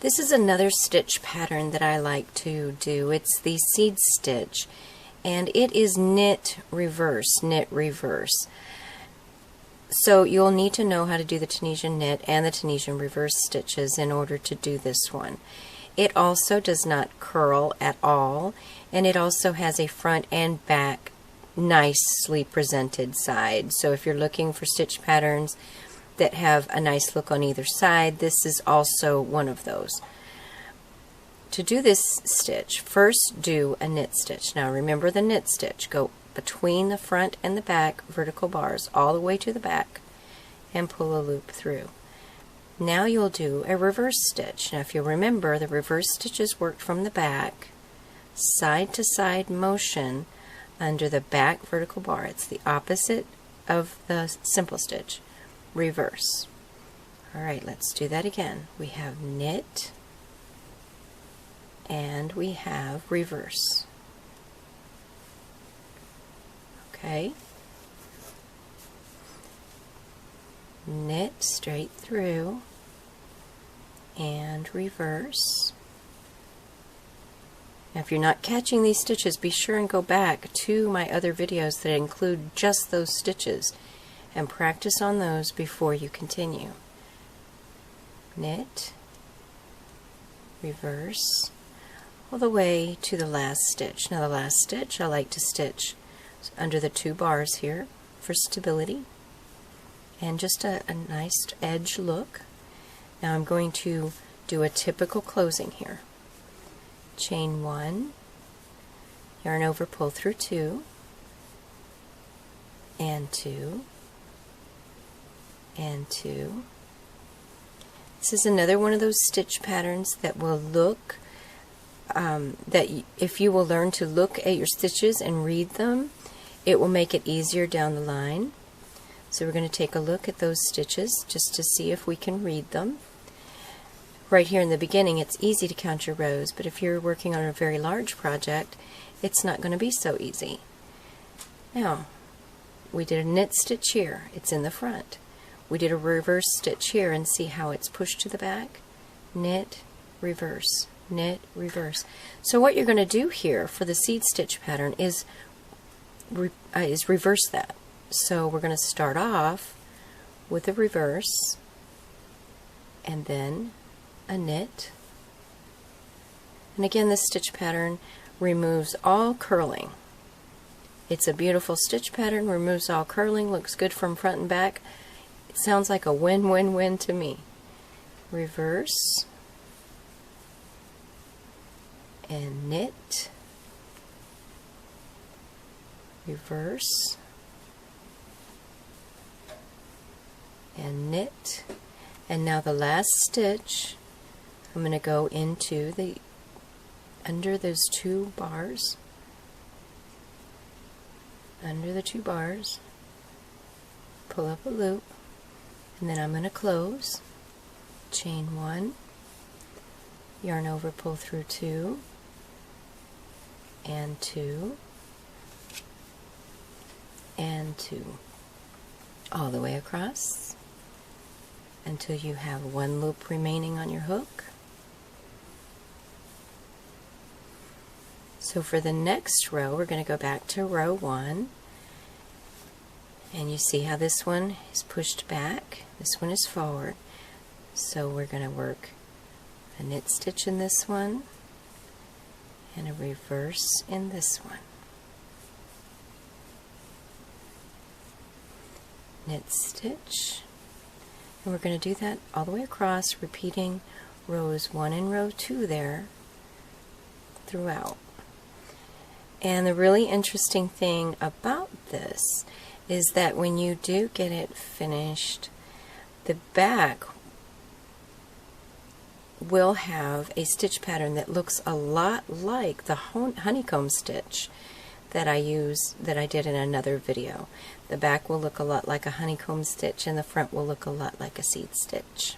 This is another stitch pattern that I like to do. It's the seed stitch, and it is knit, reverse, knit, reverse. So you'll need to know how to do the Tunisian knit and the Tunisian reverse stitches in order to do this one. It also does not curl at all, and it also has a front and back nicely presented side. So if you're looking for stitch patterns that have a nice look on either side, this is also one of those. To do this stitch, first do a knit stitch. Now remember the knit stitch. Go between the front and the back vertical bars all the way to the back and pull a loop through. Now you'll do a reverse stitch. Now if you remember, the reverse stitches worked from the back, side to side motion under the back vertical bar. It's the opposite of the simple stitch. Reverse. Alright, let's do that again. We have knit and we have reverse. Okay. Knit straight through and reverse. Now if you're not catching these stitches, be sure and go back to my other videos that include just those stitches and practice on those before you continue. Knit, reverse, all the way to the last stitch. Now the last stitch I like to stitch under the 2 bars here for stability and just a nice edge look. Now I'm going to do a typical closing here. Chain 1, yarn over, pull through 2, and 2, and 2. This is another one of those stitch patterns that will look, if you will learn to look at your stitches and read them, it will make it easier down the line. So we're going to take a look at those stitches just to see if we can read them. Right here in the beginning it's easy to count your rows, but if you're working on a very large project, it's not going to be so easy. Now, we did a knit stitch here, it's in the front. We did a reverse stitch here, and see how it's pushed to the back? Knit, reverse, knit, reverse. So what you're going to do here for the seed stitch pattern is reverse that. So we're going to start off with a reverse and then a knit. And again, this stitch pattern removes all curling. It's a beautiful stitch pattern, removes all curling, looks good from front and back. It sounds like a win-win-win to me. Reverse and knit, reverse and knit, and now the last stitch I'm going to go into the under those 2 bars, under the 2 bars, pull up a loop, and then I'm going to close, chain 1, yarn over, pull through 2, and 2, and 2, all the way across until you have 1 loop remaining on your hook. So for the next row, we're going to go back to row 1, and you see how this one is pushed back, this one is forward. So we're going to work a knit stitch in this one and a reverse in this one. Knit stitch, and we're going to do that all the way across, repeating rows 1 and row 2 there throughout. And the really interesting thing about this is that when you do get it finished, the back will have a stitch pattern that looks a lot like the honeycomb stitch that I did in another video. The back will look a lot like a honeycomb stitch and the front will look a lot like a seed stitch.